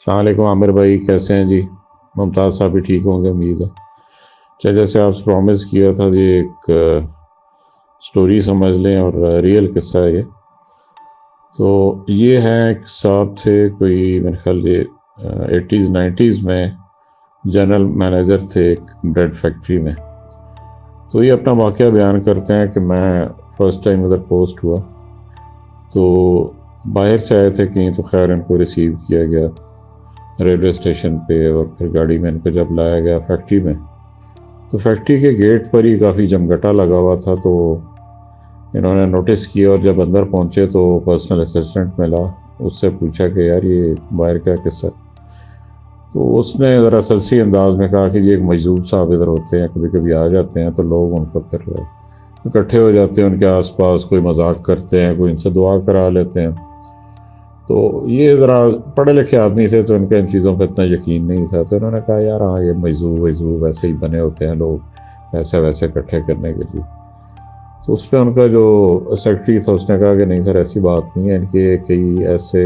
السلام علیکم عامر بھائی، کیسے ہیں جی؟ ممتاز صاحب بھی ٹھیک ہوں گے امید ہے۔ اچھا، جیسے آپ سے پرومس کیا تھا جی، ایک سٹوری سمجھ لیں اور ریئل قصہ ہے یہ۔ تو یہ ہے، ایک صاحب تھے کوئی میرے خیال یہ 80s 90s میں جنرل مینیجر تھے ایک بریڈ فیکٹری میں۔ تو یہ اپنا واقعہ بیان کرتے ہیں کہ میں فرسٹ ٹائم ادھر پوسٹ ہوا تو باہر سے آئے تھے کہیں، تو خیر ان کو ریسیو کیا گیا ریلوے اسٹیشن پہ، اور پھر گاڑی میں ان کو جب لایا گیا فیکٹری میں، تو فیکٹری کے گیٹ پر ہی کافی جمگٹا لگا ہوا تھا۔ تو انہوں نے نوٹس کیا، اور جب اندر پہنچے تو پرسنل اسسٹنٹ ملا، اس سے پوچھا کہ یار یہ باہر کیا قصہ ہے؟ تو اس نے ذرا سرسری انداز میں کہا کہ یہ ایک مجذوب صاحب ادھر ہوتے ہیں، کبھی کبھی آ جاتے ہیں، تو لوگ ان کو پھر اکٹھے ہو جاتے ہیں ان کے آس پاس، کوئی مذاق کرتے ہیں، کوئی ان سے دعا کرا لیتے ہیں۔ تو یہ ذرا پڑھے لکھے آدمی تھے تو ان کا ان چیزوں پہ اتنا یقین نہیں تھا، تو انہوں نے کہا یار ہاں یہ مجذوب ویسے ہی بنے ہوتے ہیں لوگ، پیسے ویسے اکٹھے کرنے کے لیے۔ تو اس پہ ان کا جو سیکرٹری تھا اس نے کہا کہ نہیں سر، ایسی بات نہیں ہے، ان کے کئی ایسے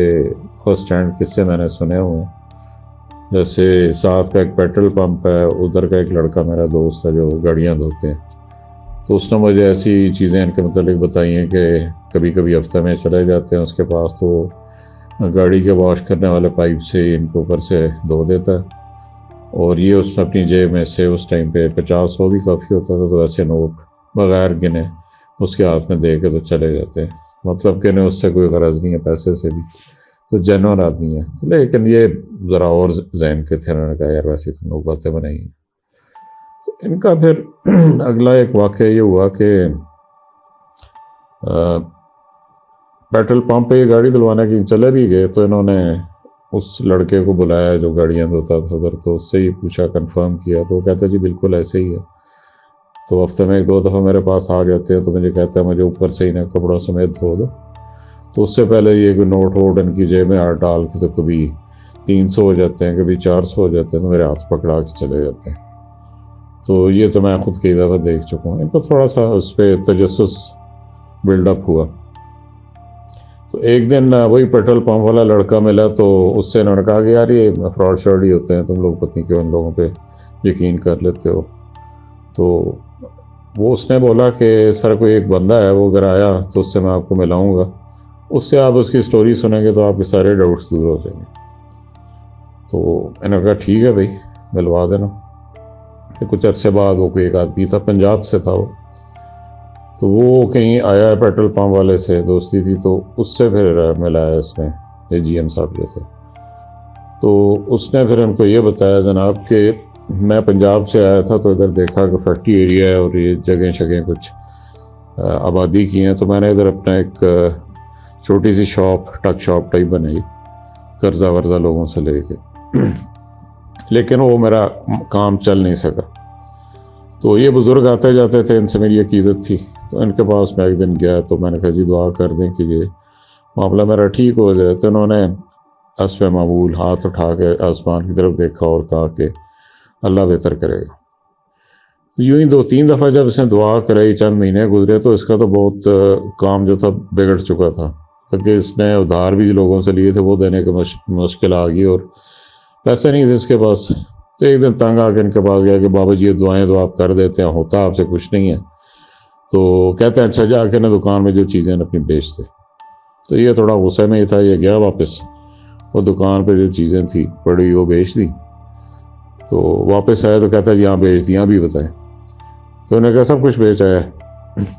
فرسٹ ہینڈ قصے میں نے سنے ہوئے ہیں۔ جیسے ساتھ کا ایک پیٹرول پمپ ہے، ادھر کا ایک لڑکا میرا دوست ہے جو گاڑیاں دھوتے ہیں، تو اس نے مجھے ایسی چیزیں ان کے متعلق بتائی ہیں کہ کبھی کبھی ہفتے میں چلے جاتے ہیں اس کے پاس، تو گاڑی کے واش کرنے والے پائپ سے ان کو اوپر سے دھو دیتا ہے، اور یہ اس نے اپنی جیب میں سے اس ٹائم پہ 50-100 بھی کافی ہوتا تھا، تو ایسے نوٹ بغیر گنے اس کے ہاتھ میں دے کے تو چلے جاتے ہیں، مطلب کہ انہیں اس سے کوئی غرض نہیں ہے پیسے سے بھی، تو جینون آدمی ہے۔ لیکن یہ ذرا اور ذہن کے تھے، انہوں نے کہا یار ویسے تو لوگ باتیں بنائی ہیں۔ تو ان کا پھر اگلا ایک واقعہ یہ ہوا کہ پیٹرول پمپ پہ یہ گاڑی دلوانے کی چلے بھی گئے، تو انہوں نے اس لڑکے کو بلایا جو گاڑیاں دھوتا تھا ادھر، تو اس سے ہی پوچھا، کنفرم کیا، تو وہ کہتا جی بالکل ایسے ہی ہے۔ تو ہفتے میں 1-2 دفعہ میرے پاس آ جاتے ہیں، تو مجھے کہتا ہے مجھے اوپر سے انہیں کپڑوں سمیت دھو دو۔ تو اس سے پہلے یہ کہ نوٹ ووٹ ان کی جیب میں ڈال کے تو کبھی 300 ہو جاتے ہیں، کبھی 400 ہو جاتے ہیں، تو میرے ہاتھ پکڑا کے چلے جاتے ہیں۔ تو یہ تو میں خود کئی دفعہ دیکھ چکا ہوں، ان کو تھوڑا سا اس پہ تجسس بلڈ اپ ہوا۔ تو ایک دن وہی پیٹرول پمپ والا لڑکا ملا، تو اس سے انہوں نے کہا کہ یار یہ فراڈ شراڈ ہی ہوتے ہیں، تم لوگ پتہ نہیں کیوں ان لوگوں پہ یقین کر لیتے ہو۔ تو وہ اس نے بولا کہ سر کوئی ایک بندہ ہے، وہ اگر آیا تو اس سے میں آپ کو ملاؤں گا، اس سے آپ اس کی سٹوری سنیں گے تو آپ کے سارے ڈاؤٹس دور ہو جائیں گے۔ تو انہوں نے کہا ٹھیک ہے بھائی، ملوا دینا۔ کچھ عرصے بعد وہ کوئی ایک آدمی تھا، پنجاب سے تھا وہ، تو وہ کہیں آیا ہے پیٹرول پمپ والے سے دوستی تھی، تو اس سے پھر ملایا اس نے، اے جی ایم صاحب جو تھے۔ تو اس نے پھر ان کو یہ بتایا جناب کہ میں پنجاب سے آیا تھا، تو ادھر دیکھا کہ فیکٹری ایریا ہے اور یہ جگہیں شگہیں کچھ آبادی کی ہیں، تو میں نے ادھر اپنا ایک چھوٹی سی شاپ، ٹک شاپ ٹائپ بنائی، قرضہ ورزہ لوگوں سے لے کے، لیکن وہ میرا کام چل نہیں سکا۔ تو یہ بزرگ آتے جاتے تھے، ان سے میری عقیدت تھی، تو ان کے پاس میں ایک دن گیا، تو میں نے کہا جی دعا کر دیں کہ یہ معاملہ میرا ٹھیک ہو جائے۔ تو انہوں نے حسب معمول ہاتھ اٹھا کے آسمان کی طرف دیکھا اور کہا کہ اللہ بہتر کرے گا۔ یوں ہی 2-3 دفعہ جب اس نے دعا کرائی، چند مہینے گزرے، تو اس کا تو بہت کام جو تھا بگڑ چکا تھا، کیونکہ اس نے ادھار بھی لوگوں سے لیے تھے، وہ دینے کے مشکل آ گئی، اور پیسے نہیں تھے اس کے پاس۔ تو ایک دن تنگ آ کے ان کے پاس گیا کہ بابا جی یہ دعائیں تو آپ کر دیتے ہیں، ہوتا آپ سے کچھ نہیں ہے۔ تو کہتے ہیں اچھا جا کے نا دکان میں جو چیزیں اپنی بیچتے۔ تو یہ تھوڑا غصے میں ہی تھا، یہ گیا واپس، وہ دکان پہ جو چیزیں تھیں پڑی وہ بیچ دی۔ تو واپس آیا تو کہتا ہے جی ہاں بیچ دی، بھی بتائیں۔ تو انہوں نے کہا سب کچھ بیچا ہے۔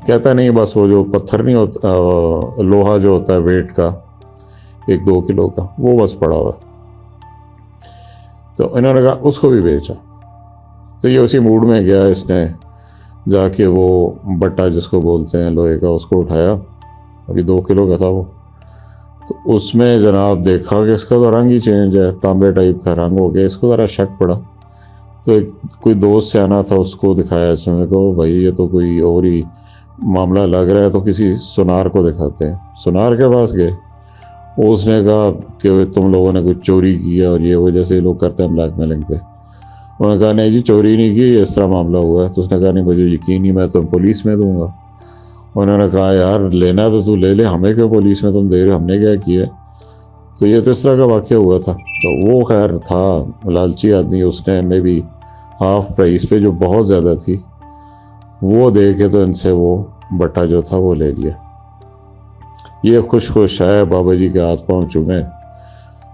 کہتا نہیں بس وہ جو پتھر نہیں ہوتا، لوہا جو ہوتا ہے ویٹ کا 1-2 کلو کا، وہ بس پڑا ہوا۔ تو انہوں نے کہا اس کو بھی بیچا۔ تو یہ اسی موڈ میں گیا، اس نے جا کے وہ بٹا جس کو بولتے ہیں لوہے کا، اس کو اٹھایا، ابھی 2 کلو کا تھا وہ۔ تو اس میں جناب دیکھا کہ اس کا تو رنگ ہی چینج ہے، تانبے ٹائپ کا رنگ ہو گیا، اس کو ذرا شک پڑا۔ تو کوئی دوست سے آنا تھا، اس کو دکھایا، اس میں کہو بھائی یہ تو کوئی اور ہی معاملہ لگ رہا ہے، تو کسی سونار کو دکھاتے ہیں۔ سونار کے پاس گئے، اس نے کہا کہ تم لوگوں نے کچھ چوری کی ہے، اور یہ وہ جیسے لوگ کرتے ہیں بلیک میلنگ پہ۔ انہوں نے کہا نہیں جی چوری نہیں کی، اس طرح معاملہ ہوا ہے۔ تو اس نے کہا نہیں مجھے یقین نہیں، میں تم پولیس میں دوں گا۔ انہوں نے کہا یار لینا تو تو لے لے، ہمیں کیوں پولیس میں تم دے رہے ہو، ہم نے کیا کیا؟ تو یہ تو اس طرح کا واقعہ ہوا تھا. تو وہ خیر تھا لالچی آدمی, اس نے میں بھی ہاف پرائز پہ جو بہت زیادہ تھی وہ دے کے تو ان سے وہ بٹا جو تھا وہ لے لیا. یہ خوش ہے بابا جی کے ہاتھ پاؤں چومے.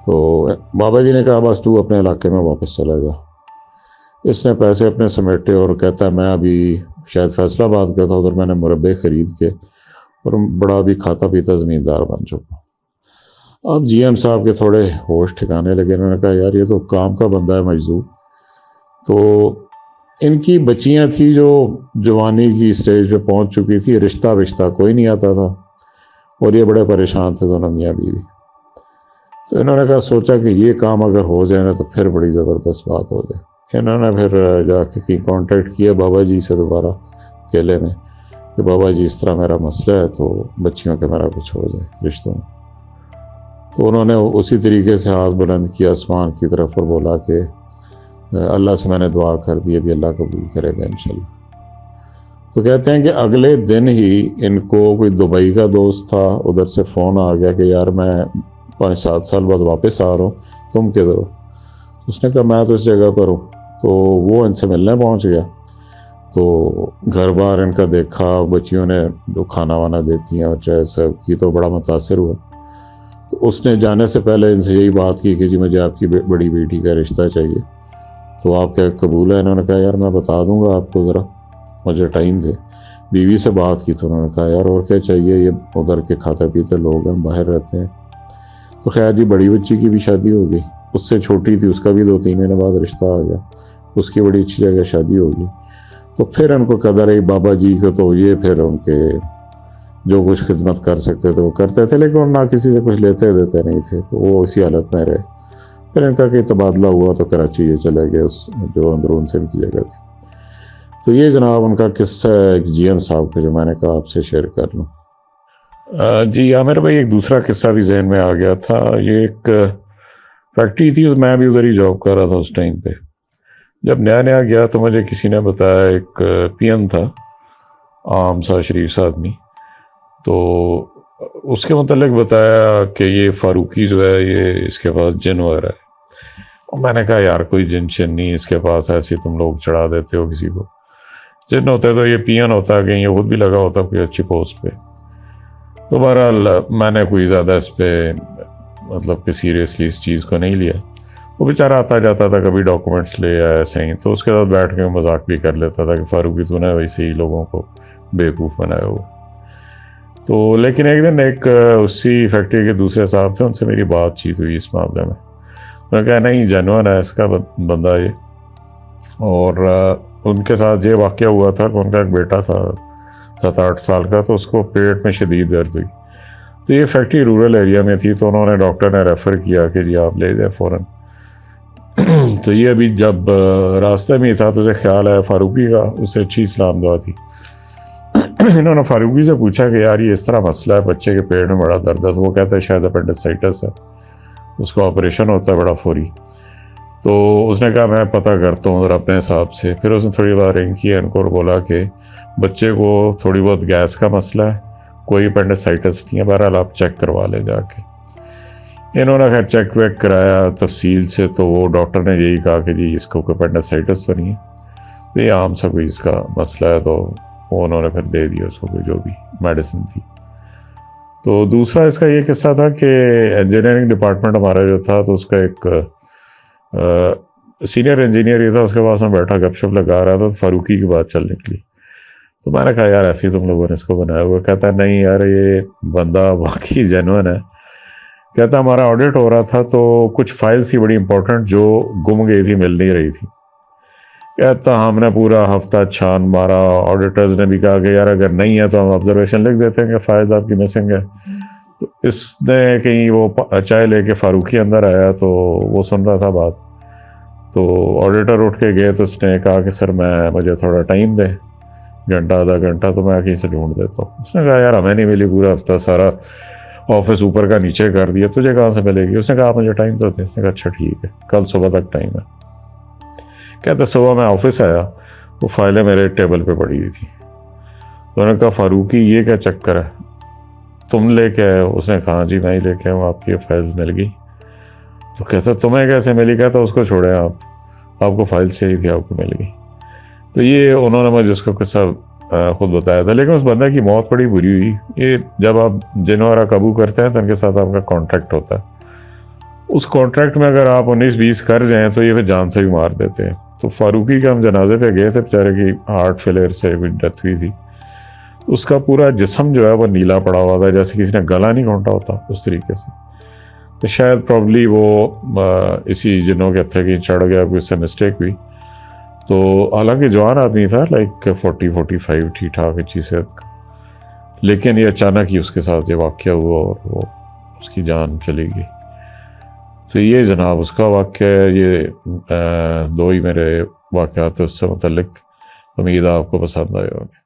تو بابا جی نے کہا بس تو اپنے علاقے میں واپس چلا جا. اس نے پیسے اپنے سمیٹے اور کہتا ہے میں ابھی شاید فیصل آباد کا تھا, ادھر میں نے مربے خرید کے اور بڑا بھی کھاتا پیتا زمیندار بن چکا. اب جی ایم صاحب کے تھوڑے ہوش ٹھکانے لگے. انہوں نے کہا یار یہ تو کام کا بندہ ہے مجذوب. تو ان کی بچیاں تھیں جو جوانی کی سٹیج پہ پہنچ چکی تھی, رشتہ کوئی نہیں آتا تھا اور یہ بڑے پریشان تھے دونوں میاں بیوی. تو انہوں نے کہا سوچا کہ یہ کام اگر ہو جائے نا تو پھر بڑی زبردست بات ہو جائے. انہوں نے پھر جا کے کانٹیکٹ کیا بابا جی سے دوبارہ اکیلے میں کہ بابا جی اس طرح میرا مسئلہ ہے تو بچیوں کے میرا کچھ ہو جائے رشتوں میں. تو انہوں نے اسی طریقے سے ہاتھ بلند کیا آسمان کی طرف اور بولا کہ اللہ سے میں نے دعا کر دی, ابھی اللہ قبول کرے گا انشاءاللہ. تو کہتے ہیں کہ اگلے دن ہی ان کو کوئی دبئی کا دوست تھا, ادھر سے فون آ گیا کہ یار میں 5-7 سال بعد واپس آ رہا ہوں, تم کدھر ہو؟ اس نے کہا میں تو اس جگہ پر ہوں. تو وہ ان سے ملنے پہنچ گیا. تو گھر بار ان کا دیکھا, بچیوں نے جو کھانا وانا دیتی ہیں اور چائے سب کی, تو بڑا متاثر ہوا. تو اس نے جانے سے پہلے ان سے یہی بات کی کہ جی مجھے آپ کی بڑی بیٹی کا رشتہ چاہیے, تو آپ کیا قبول ہے؟ انہوں نے کہا یار میں بتا دوں گا آپ کو, ذرا مجھے ٹائم دے. بیوی سے بات کی تو انہوں نے کہا یار اور کیا چاہیے, یہ ادھر کے کھاتے پیتے لوگ ہیں, باہر رہتے ہیں. تو خیر جی بڑی بچی کی بھی شادی ہو گئی, اس سے چھوٹی تھی اس کا بھی 2-3 مہینے بعد رشتہ آ گیا, اس کی بڑی اچھی جگہ شادی ہو گئی. تو پھر ان کو قدر ہے بابا جی کو, تو یہ پھر ان کے جو کچھ خدمت کر سکتے تھے وہ کرتے تھے, لیکن نہ کسی سے کچھ لیتے دیتے نہیں تھے. تو وہ اسی حالت میں رہے. پھر ان کا کہ تبادلہ ہوا تو کراچی یہ چلے گئے, اس جو اندرون سے ان کی جگہ تھی. تو یہ جناب ان کا قصہ ہے ایک جی ایم صاحب کا جو میں نے کہا آپ سے شیئر کر لوں. جی عامر بھائی ایک دوسرا قصہ بھی ذہن میں آ گیا تھا. یہ ایک فیکٹری تھی, میں بھی ادھر ہی جاب کر رہا تھا اس ٹائم پہ. جب نیا گیا تو مجھے کسی نے بتایا, ایک پی این تھا عام سا شریف سا آدمی, تو اس کے متعلق بتایا کہ یہ فاروقی جو ہے یہ اس کے پاس جن وغیرہ ہے. اور میں نے کہا یار کوئی جن شن نہیں اس کے پاس, ایسے تم لوگ چڑھا دیتے ہو کسی کو. جن ہوتا ہے تو یہ پی این ہوتا ہے, کہیں یہ خود بھی لگا ہوتا کوئی اچھی پوسٹ پہ. تو بہرحال میں نے کوئی زیادہ اس پہ مطلب کہ سیریسلی اس چیز کو نہیں لیا. وہ بیچارہ آتا جاتا تھا, کبھی ڈاکومنٹس لے آیا صحیح, تو اس کے ساتھ بیٹھ کے مذاق بھی کر لیتا تھا کہ فاروقی تو نے ویسے ہی لوگوں کو بیوقوف بنایا ہوا. تو لیکن ایک دن ایک اسی فیکٹری کے دوسرے صاحب تھے, ان سے میری بات چیت ہوئی اس معاملے میں. انہوں نے کہا نہیں جینوئن ہے اس کا بندہ یہ. اور ان کے ساتھ یہ واقعہ ہوا تھا کہ ان کا ایک بیٹا تھا 7-8 سال کا, تو اس کو پیٹ میں شدید درد ہوئی. تو یہ فیکٹری رورل ایریا میں تھی, تو انہوں نے ڈاکٹر نے ریفر کیا کہ جی آپ لے جائیں فوراً. تو یہ ابھی جب راستے میں ہی تھا تو اسے خیال آیا فاروقی کا, اسے اچھی اسلام دعا تھی. انہوں نے فاروقی سے پوچھا کہ یار یہ اس طرح مسئلہ ہے, بچے کے پیٹ میں بڑا درد ہے. تو وہ کہتا ہے شاید اپینڈسائٹس ہے, اس کو آپریشن ہوتا ہے بڑا فوری. تو اس نے کہا میں پتہ کرتا ہوں ذرا اپنے حساب سے. پھر اس نے تھوڑی بار رنگ کیا ان کو اور بولا کہ بچے کو تھوڑی بہت گیس کا مسئلہ ہے, کوئی اپینڈسائٹس نہیں ہے, بہرحال آپ چیک کروا لیں جا کے. انہوں نے خیر چیک ویک کرایا تفصیل سے, تو وہ ڈاکٹر نے یہی کہا کہ جی اس کو کوئی اپینڈسائٹس تو نہیں ہے, تو یہ عام سا کوئی اس کا مسئلہ ہے. تو وہ انہوں نے پھر دے دیا اس کو کوئی جو بھی میڈیسن تھی. تو دوسرا اس کا یہ قصہ تھا کہ انجینئرنگ ڈپارٹمنٹ ہمارا جو تھا, تو اس کا ایک سینئر انجینئر یہ تھا, اس کے پاس میں بیٹھا گپ شپ لگا رہا تھا, تو فاروقی کی بات چلنے کے لیے. تو میں نے کہا یار ایسے ہی تم لوگوں نے اس کو بنایا ہوا. کہتا ہے نہیں یار یہ بندہ واقعی جینوئن ہے. کہتا ہمارا آڈٹ ہو رہا تھا, تو کچھ فائلز تھی بڑی امپورٹنٹ جو گم گئی تھی, مل نہیں رہی تھی. کہتا ہم نے پورا ہفتہ چھان مارا, آڈیٹرز نے بھی کہا کہ یار اگر نہیں ہے تو ہم آبزرویشن لکھ دیتے ہیں کہ فائلز آپ کی مسنگ ہے. تو اس نے کہیں وہ چائے لے کے فاروقی اندر آیا, تو وہ سن رہا تھا بات. تو آڈیٹر اٹھ کے گئے, تو اس نے کہا کہ سر مجھے تھوڑا ٹائم دے, گھنٹہ آدھا گھنٹہ, تو میں کہیں سے ڈھونڈ دیتا ہوں. اس نے کہا یار ہمیں نہیں ملی, پورا ہفتہ سارا آفس اوپر کا نیچے کر دیا, تجھے کہاں سے ملے گی؟ اس نے کہا آپ مجھے ٹائم تو دیں. اس نے کہا اچھا ٹھیک ہے, کل صبح تک ٹائم ہے. کہتے صبح میں آفس آیا, وہ فائلیں میرے ٹیبل پہ پڑی ہوئی تھی. تو انہوں نے کہا فاروقی یہ کیا چکر ہے؟ تم لے کے آئے ہو؟ اس نے کہا جی میں ہی لے کے آیا ہوں، آپ کی یہ فائلز مل گئی۔ تو کہتا تمہیں کیسے ملی؟ کہتا اس کو چھوڑیں آپ کو فائل چاہیے تھی، آپ کو مل گئی۔ تو یہ انہوں نے مجھے اس کا قصہ خود بتایا تھا، لیکن اس بندے کی موت بڑی بری ہوئی۔ یہ جب آپ جن وغیرہ قابو کرتے ہیں تو ان کے ساتھ آپ کا کانٹریکٹ ہوتا ہے، اس کانٹریکٹ میں اگر آپ 19-20 کر جائیں تو یہ پھر جان سے بھی مار دیتے ہیں۔ تو فاروقی کے ہم جنازے پہ گئے تھے، بیچارے کی ہارٹ فیلئر سے ڈیتھ ہوئی تھی۔ اس کا پورا جسم جو ہے وہ نیلا پڑا ہوا تھا، جیسے کسی نے گلا نہیں گھونٹا ہوتا اس طریقے سے۔ تو شاید پرابلی وہ اسی جنوں کے تھے کہ چڑھ گیا، کوئی سے مسٹیک ہوئی۔ تو حالانکہ جوان آدمی تھا، لائک 40-45، ٹھیک ٹھاک اچھی صحت کا، لیکن یہ اچانک ہی اس کے ساتھ یہ واقعہ ہوا اور وہ اس کی جان چلی گئی۔ تو یہ جناب اس کا واقعہ ہے۔ یہ دو ہی میرے واقعات اس سے متعلق، امید آپ کو پسند آئے ہوں گے۔